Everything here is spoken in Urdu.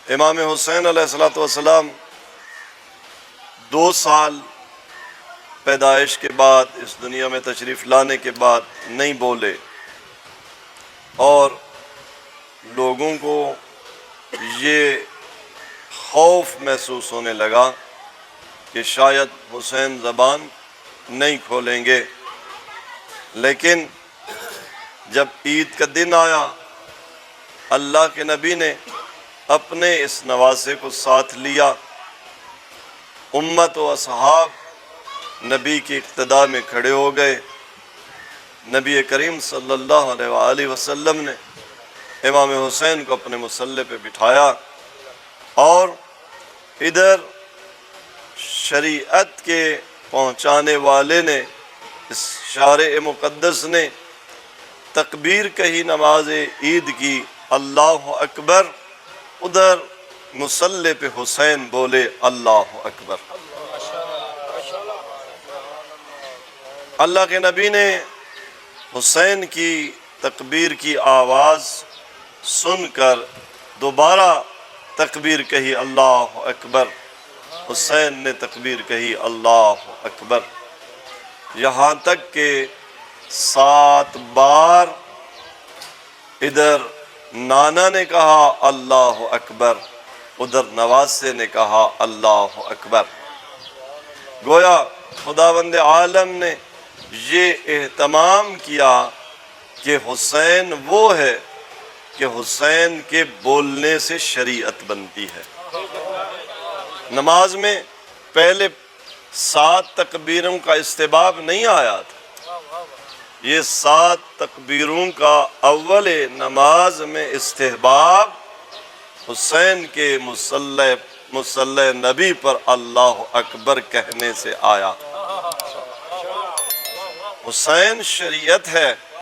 امام حسین علیہ السلام 2 سال پیدائش کے بعد اس دنیا میں تشریف لانے کے بعد نہیں بولے، اور لوگوں کو یہ خوف محسوس ہونے لگا کہ شاید حسین زبان نہیں کھولیں گے۔ لیکن جب عید کا دن آیا، اللہ کے نبی نے اپنے اس نواسے کو ساتھ لیا، امت و اصحاب نبی کی اقتداء میں کھڑے ہو گئے۔ نبی کریم صلی اللہ علیہ وآلہ وسلم نے امام حسین کو اپنے مصلی پہ بٹھایا، اور ادھر شریعت کے پہنچانے والے نے، اس شارع مقدس نے تکبیر کہی نماز عید کی، اللہ اکبر، ادھر مصلی پہ حسین بولے اللہ اکبر۔ اللہ کے نبی نے حسین کی تکبیر کی آواز سن کر دوبارہ تکبیر کہی اللہ اکبر، حسین نے تکبیر کہی اللہ اکبر، یہاں تک کہ 7 بار ادھر نانا نے کہا اللہ اکبر، ادھر نواسے نے کہا اللہ اکبر۔ گویا خداوند عالم نے یہ اہتمام کیا کہ حسین وہ ہے کہ حسین کے بولنے سے شریعت بنتی ہے۔ نماز میں پہلے 7 تکبیروں کا استحباب نہیں آیا تھا، یہ 7 تکبیروں کا اول نماز میں استحباب حسین کے مصلی نبی پر اللہ اکبر کہنے سے آیا۔ حسین شریعت ہے،